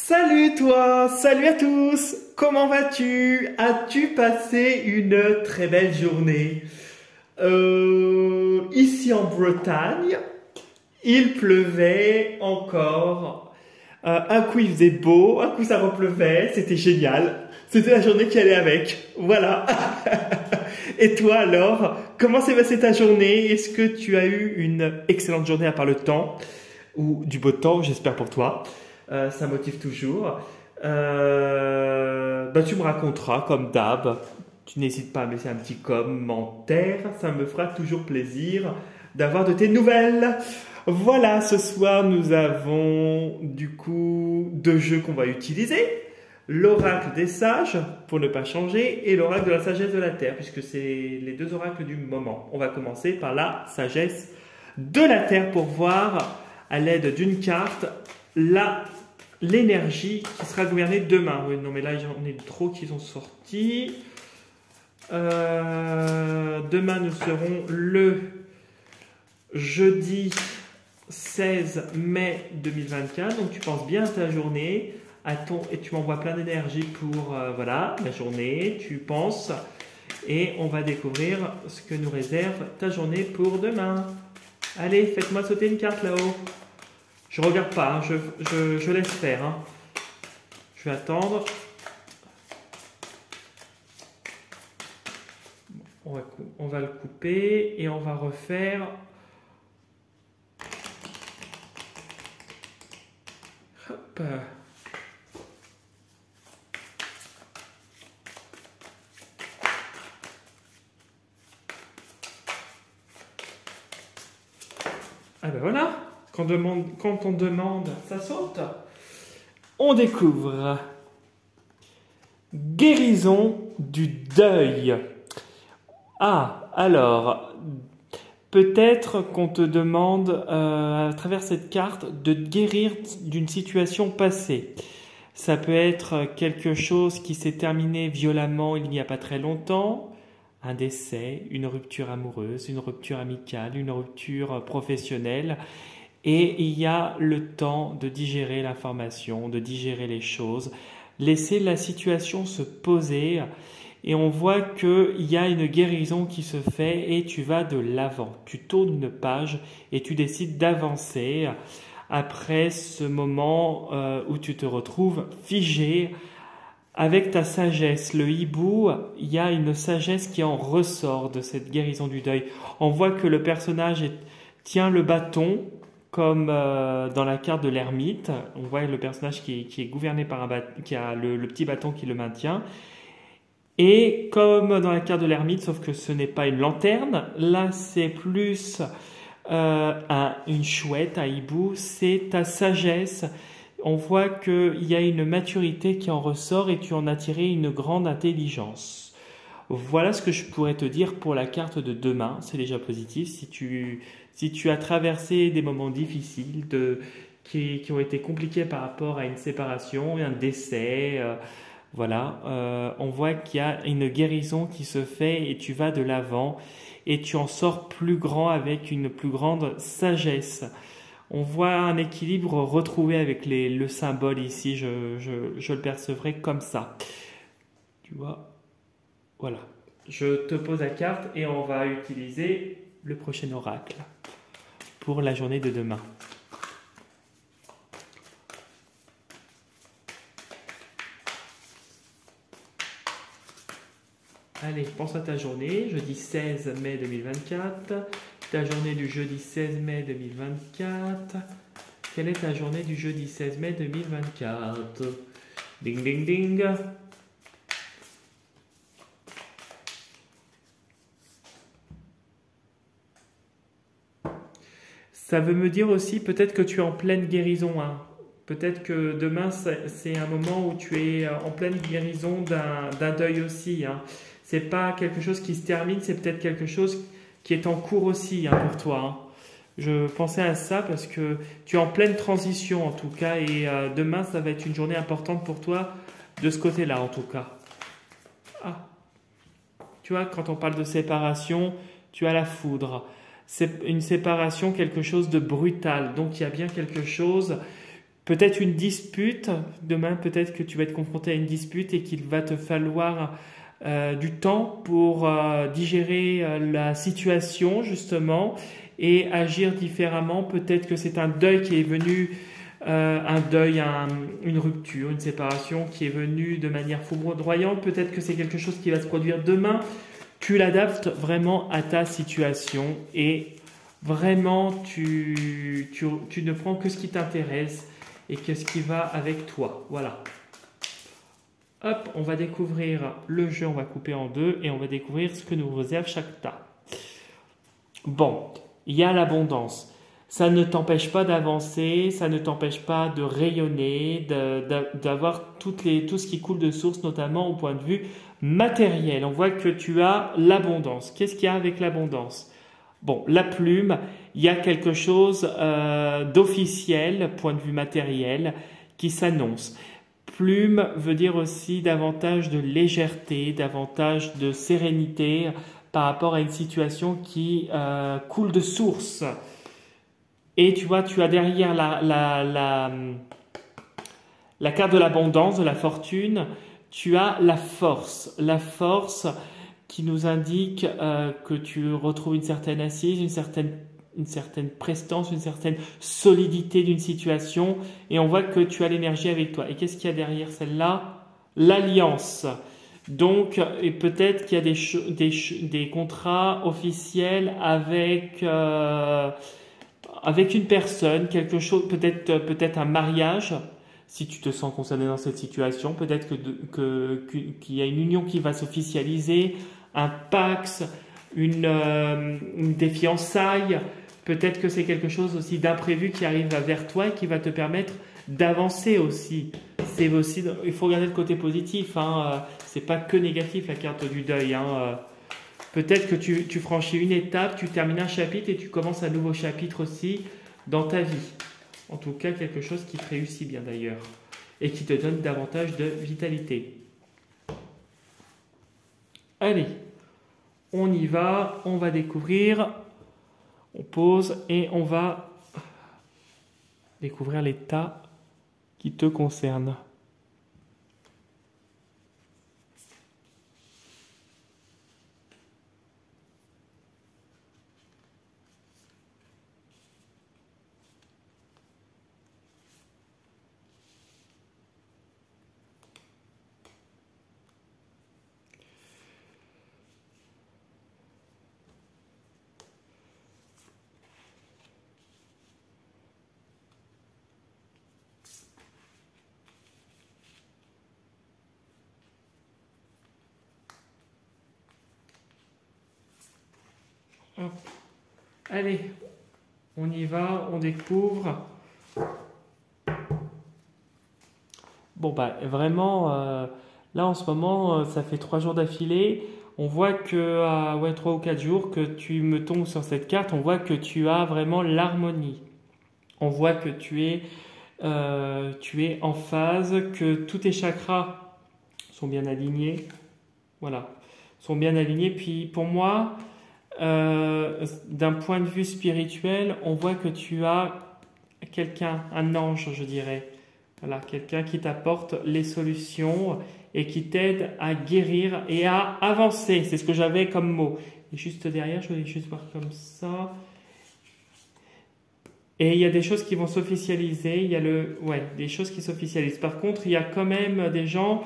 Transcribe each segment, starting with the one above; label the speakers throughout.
Speaker 1: Salut toi, salut à tous, comment vas-tu? As-tu passé une très belle journée? Ici en Bretagne, il pleuvait encore. Un coup il faisait beau, un coup ça repleuvait, c'était génial. C'était la journée qui allait avec, voilà. Et toi alors, comment s'est passée ta journée? Est-ce que tu as eu une excellente journée à part le temps? Ou du beau temps, j'espère pour toi. Ça motive toujours. Tu me raconteras comme d'hab. Tu n'hésites pas à me laisser un petit commentaire. Ça me fera toujours plaisir d'avoir de tes nouvelles. Voilà, ce soir nous avons du coup deux jeux qu'on va utiliser. L'oracle des sages, pour ne pas changer, et l'oracle de la sagesse de la terre, puisque c'est les deux oracles du moment. On va commencer par la sagesse de la terre pour voir à l'aide d'une carte l'énergie qui sera gouvernée demain. Oui, non mais là j'en ai trop qui sont sortis. Demain nous serons le jeudi 16 mai 2024. Donc tu penses bien à ta journée et tu m'envoies plein d'énergie pour voilà, la journée. Tu penses et on va découvrir ce que nous réserve ta journée pour demain. Allez, faites-moi sauter une carte là-haut. Je regarde pas, hein, je laisse faire. Hein. Je vais attendre. On va le couper et on va refaire. Hop. Ah ben voilà, quand on demande, ça saute. On découvre guérison du deuil. Ah, alors, peut-être qu'on te demande à travers cette carte de te guérir d'une situation passée. Ça peut être quelque chose qui s'est terminé violemment il n'y a pas très longtemps. Un décès, une rupture amoureuse, une rupture amicale, une rupture professionnelle. Et il y a le temps de digérer l'information, de digérer les choses, laisser la situation se poser. Et on voit qu'il y a une guérison qui se fait et tu vas de l'avant. Tu tournes une page et tu décides d'avancer après ce moment où tu te retrouves figé. Avec ta sagesse, le hibou, il y a une sagesse qui en ressort de cette guérison du deuil. On voit que le personnage tient le bâton, comme dans la carte de l'ermite. On voit le personnage qui est gouverné par un bâton, qui a le petit bâton qui le maintient. Et comme dans la carte de l'ermite, sauf que ce n'est pas une lanterne, là c'est plus une chouette, un hibou, c'est ta sagesse. On voit qu'il y a une maturité qui en ressort et tu en as tiré une grande intelligence. Voilà ce que je pourrais te dire pour la carte de demain. C'est déjà positif. Si tu as traversé des moments difficiles qui ont été compliqués par rapport à une séparation, un décès, voilà, on voit qu'il y a une guérison qui se fait et tu vas de l'avant et tu en sors plus grand avec une plus grande sagesse. On voit un équilibre retrouvé avec le symbole ici, je le percevrai comme ça. Tu vois? Voilà. Je te pose la carte et on va utiliser le prochain oracle pour la journée de demain. Allez, pense à ta journée, jeudi 16 mai 2024. Ta journée du jeudi 16 mai 2024. Quelle est ta journée du jeudi 16 mai 2024? Ding ding ding. Ça veut me dire aussi peut-être que tu es en pleine guérison. Hein. Peut-être que demain c'est un moment où tu es en pleine guérison d'un deuil aussi. Hein. C'est pas quelque chose qui se termine, c'est peut-être quelque chose qui est en cours aussi hein, pour toi. Hein. Je pensais à ça parce que tu es en pleine transition en tout cas et demain ça va être une journée importante pour toi de ce côté-là en tout cas. Ah. Tu vois, quand on parle de séparation, tu as la foudre. C'est une séparation, quelque chose de brutal. Donc il y a bien quelque chose peut-être une dispute. Demain, peut-être que tu vas être confronté à une dispute et qu'il va te falloir du temps pour digérer la situation, justement, et agir différemment. Peut-être que c'est un deuil qui est venu, un deuil, une rupture, une séparation qui est venue de manière foudroyante. Peut-être que c'est quelque chose qui va se produire demain. Tu l'adaptes vraiment à ta situation et vraiment tu ne prends que ce qui t'intéresse et que ce qui va avec toi. Voilà. Hop, on va découvrir le jeu, on va couper en deux et on va découvrir ce que nous réserve chaque tas. Bon, il y a l'abondance. Ça ne t'empêche pas d'avancer, ça ne t'empêche pas de rayonner, d'avoir tout ce qui coule de source, notamment au point de vue matériel. On voit que tu as l'abondance. Qu'est-ce qu'il y a avec l'abondance? Bon, la plume, il y a quelque chose d'officiel, point de vue matériel, qui s'annonce. Plume veut dire aussi davantage de légèreté, davantage de sérénité par rapport à une situation qui coule de source. Et tu vois, tu as derrière la carte de l'abondance, de la fortune, tu as la force. La force qui nous indique que tu retrouves une certaine assise, une certaine prestance, une certaine solidité d'une situation. Et on voit que tu as l'énergie avec toi. Et qu'est-ce qu'il y a derrière celle-là? L'alliance. Donc, et peut-être qu'il y a des contrats officiels avec une personne, quelque chose, peut-être un mariage, si tu te sens concerné dans cette situation, peut-être qu'il y a une union qui va s'officialiser, un pax, des fiançailles, peut-être que c'est quelque chose aussi d'imprévu qui arrive vers toi et qui va te permettre d'avancer aussi. C'est aussi, il faut regarder le côté positif, hein, c'est pas que négatif la carte du deuil, hein. Peut-être que tu franchis une étape, tu termines un chapitre et tu commences un nouveau chapitre aussi dans ta vie. En tout cas, quelque chose qui te réussit bien d'ailleurs et qui te donne davantage de vitalité. Allez, on y va, on va découvrir, on pose et on va découvrir l'état qui te concerne. Hop. Allez, on y va, on découvre. Bon, bah vraiment, là en ce moment, ça fait 3 jours d'affilée. On voit que à 3 ou 4 jours que tu me tombes sur cette carte, on voit que tu as vraiment l'harmonie. On voit que tu es en phase, que tous tes chakras sont bien alignés. Voilà, sont bien alignés. Puis pour moi, d'un point de vue spirituel, on voit que tu as quelqu'un, un ange, je dirais. Voilà, quelqu'un qui t'apporte les solutions et qui t'aide à guérir et à avancer. C'est ce que j'avais comme mot. Et juste derrière, je vais juste voir comme ça. Et il y a des choses qui vont s'officialiser. Il y a des choses qui s'officialisent. Par contre, il y a quand même des gens.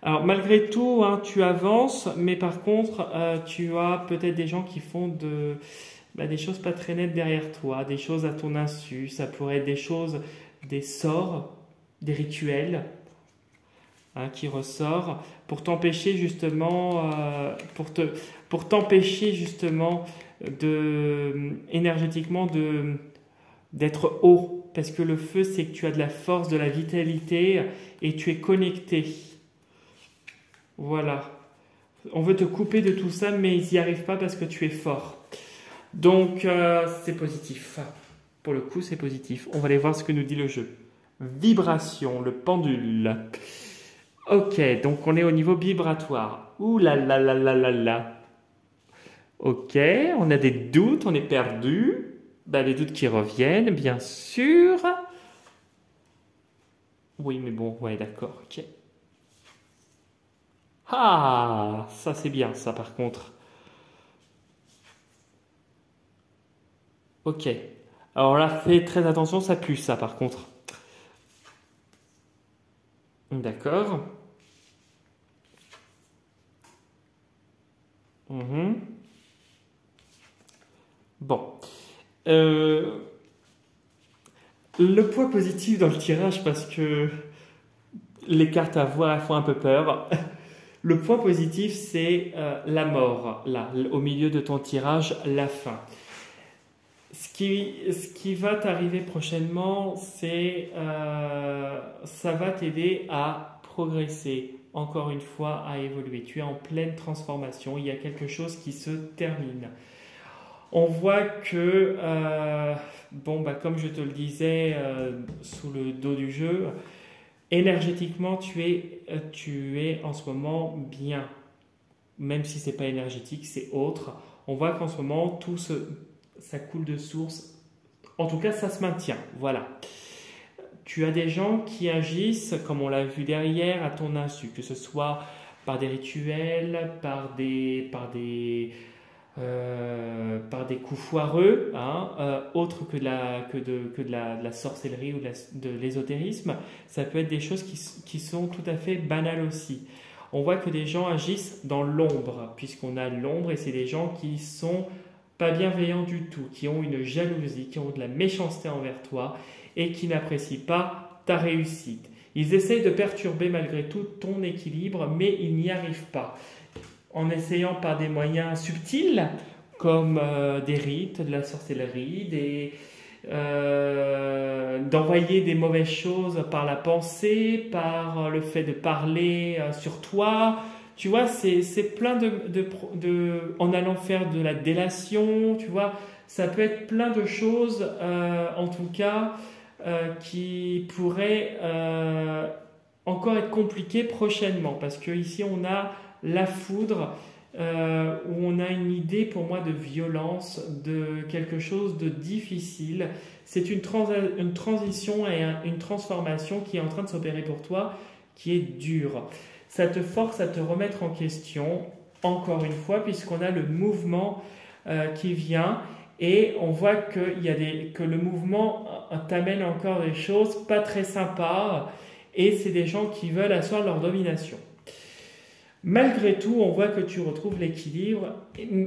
Speaker 1: Alors malgré tout, hein, tu avances, mais par contre, tu as peut-être des gens qui font des choses pas très nettes derrière toi, des choses à ton insu. Ça pourrait être des choses, des sorts, des rituels, hein, qui ressortent pour t'empêcher justement, énergétiquement d'être haut, parce que le feu, c'est que tu as de la force, de la vitalité et tu es connecté. Voilà. On veut te couper de tout ça, mais ils n'y arrivent pas parce que tu es fort. Donc, c'est positif. Pour le coup, c'est positif. On va aller voir ce que nous dit le jeu. Vibration, le pendule. Ok, donc on est au niveau vibratoire. Ouh là là là là là là. Ok, on a des doutes, on est perdu. Les doutes qui reviennent, bien sûr. Oui, mais bon, ouais, d'accord, ok. Ah, ça c'est bien, ça par contre. Ok. Alors là, fais très attention, ça pue, ça par contre. D'accord. Mhm. Bon. Euh, le point positif dans le tirage, parce que les cartes à voir, elles font un peu peur. Le point positif, c'est la mort, là, au milieu de ton tirage, la fin. Ce qui va t'arriver prochainement, c'est ça va t'aider à progresser, encore une fois, à évoluer. Tu es en pleine transformation, il y a quelque chose qui se termine. On voit que, bon, bah, comme je te le disais sous le dos du jeu, énergétiquement, tu es en ce moment bien. Même si c'est pas énergétique, c'est autre. On voit qu'en ce moment, ça coule de source. En tout cas, ça se maintient. Voilà. Tu as des gens qui agissent, comme on l'a vu derrière, à ton insu, que ce soit par des rituels, par des coups foireux, hein, autres que de la sorcellerie ou de l'ésotérisme. Ça peut être des choses qui sont tout à fait banales aussi. On voit que des gens agissent dans l'ombre, puisqu'on a l'ombre, et c'est des gens qui sont pas bienveillants du tout, qui ont une jalousie, qui ont de la méchanceté envers toi et qui n'apprécient pas ta réussite. Ils essayent de perturber malgré tout ton équilibre, mais ils n'y arrivent pas. En essayant par des moyens subtils, comme des rites, de la sorcellerie, d'envoyer des mauvaises choses par la pensée, par le fait de parler sur toi. Tu vois, c'est plein en allant faire de la délation, tu vois, ça peut être plein de choses, en tout cas, qui pourraient encore être compliquées prochainement, parce que ici on a la foudre, où on a une idée pour moi de violence, de quelque chose de difficile. C'est une transition et une transformation qui est en train de s'opérer pour toi, qui est dure. Ça te force à te remettre en question, encore une fois, puisqu'on a le mouvement qui vient, et on voit que le mouvement t'amène encore des choses pas très sympas, et c'est des gens qui veulent asseoir leur domination. Malgré tout, on voit que tu retrouves l'équilibre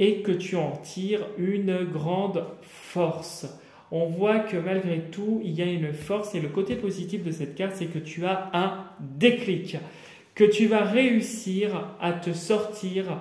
Speaker 1: et que tu en tires une grande force. On voit que malgré tout, il y a une force, et le côté positif de cette carte, c'est que tu as un déclic, que tu vas réussir à te sortir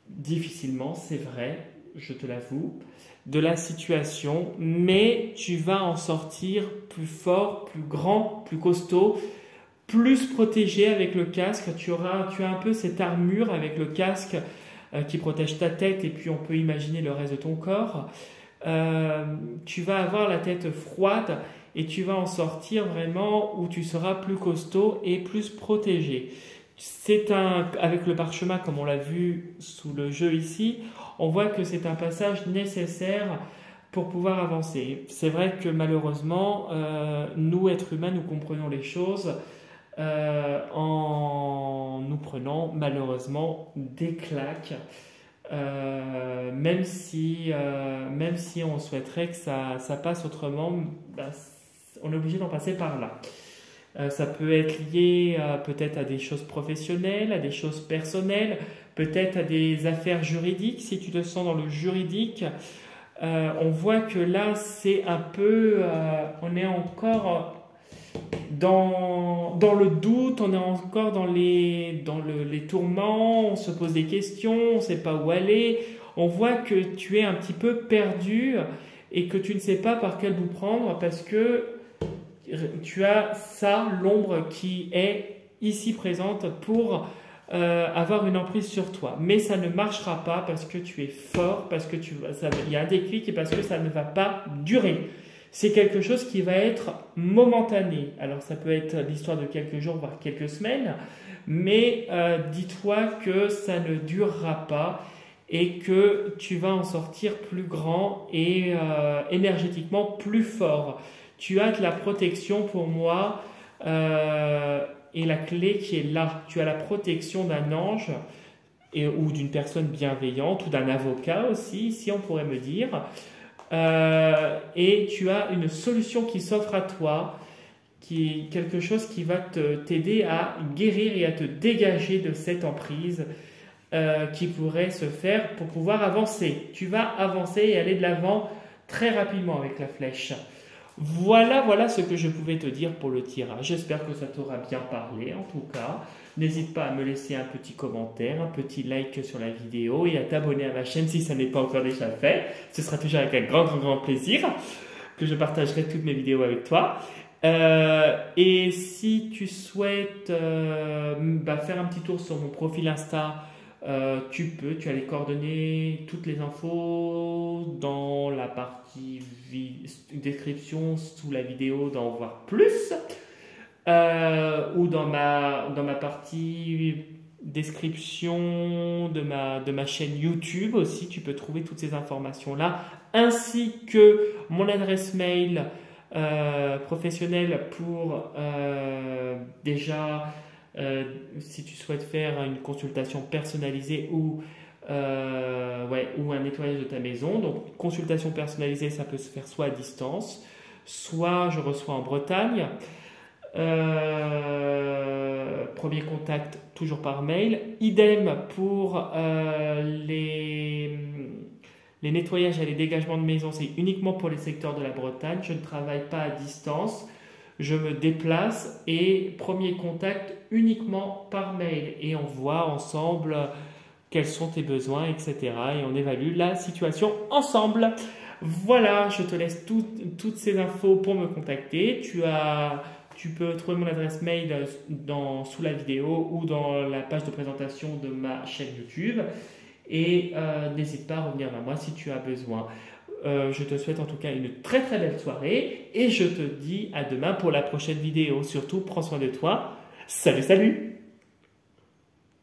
Speaker 1: difficilement, c'est vrai, je te l'avoue, de la situation, mais tu vas en sortir plus fort, plus grand, plus costaud, plus protégé avec le casque. Tu as un peu cette armure avec le casque qui protège ta tête, et puis on peut imaginer le reste de ton corps. Tu vas avoir la tête froide, et tu vas en sortir vraiment où tu seras plus costaud et plus protégé. Avec le parchemin, comme on l'a vu sous le jeu ici, on voit que c'est un passage nécessaire pour pouvoir avancer. C'est vrai que malheureusement, nous, êtres humains, nous comprenons les choses en nous prenant malheureusement des claques, même si on souhaiterait que ça passe autrement, ben, on est obligé d'en passer par là. Ça peut être lié peut-être à des choses professionnelles, à des choses personnelles, peut-être à des affaires juridiques. Si tu te sens dans le juridique, on voit que là, c'est un peu, on est encore dans le doute, on est encore dans les tourments, on se pose des questions, on ne sait pas où aller. On voit que tu es un petit peu perdu et que tu ne sais pas par quel bout prendre, parce que tu as l'ombre qui est ici présente pour avoir une emprise sur toi. Mais ça ne marchera pas parce que tu es fort, parce que il y a un déclic, et parce que ça ne va pas durer. C'est quelque chose qui va être momentané. Alors ça peut être l'histoire de quelques jours, voire quelques semaines, mais dis-toi que ça ne durera pas, et que tu vas en sortir plus grand et énergétiquement plus fort. Tu as de la protection pour moi et la clé qui est là. Tu as la protection d'un ange ou d'une personne bienveillante ou d'un avocat aussi, si on pourrait me dire. Et tu as une solution qui s'offre à toi, qui est quelque chose qui va t'aider à guérir et à te dégager de cette emprise qui pourrait se faire pour pouvoir avancer. Tu vas avancer et aller de l'avant très rapidement avec la flèche. Voilà ce que je pouvais te dire pour le tirage. J'espère que ça t'aura bien parlé en tout cas. N'hésite pas à me laisser un petit commentaire, un petit like sur la vidéo et à t'abonner à ma chaîne si ça n'est pas encore déjà fait. Ce sera toujours avec un grand plaisir que je partagerai toutes mes vidéos avec toi. Et si tu souhaites faire un petit tour sur mon profil Insta, tu as les coordonnées, toutes les infos dans la partie description sous la vidéo d'en voir plus, ou dans ma partie description de ma chaîne YouTube aussi, tu peux trouver toutes ces informations là, ainsi que mon adresse mail professionnelle pour si tu souhaites faire une consultation personnalisée ou un nettoyage de ta maison. Donc, consultation personnalisée, ça peut se faire soit à distance, soit je reçois en Bretagne. Premier contact, toujours par mail. Idem pour les nettoyages et les dégagements de maison, c'est uniquement pour les secteurs de la Bretagne. Je ne travaille pas à distance. Je me déplace et premier contact uniquement par mail. Et on voit ensemble quels sont tes besoins, etc. Et on évalue la situation ensemble. Voilà, je te laisse toutes ces infos pour me contacter. Tu peux trouver mon adresse mail sous la vidéo ou dans la page de présentation de ma chaîne YouTube. Et n'hésite pas à revenir vers moi si tu as besoin. Je te souhaite en tout cas une très belle soirée et je te dis à demain pour la prochaine vidéo. Surtout, prends soin de toi. Salut!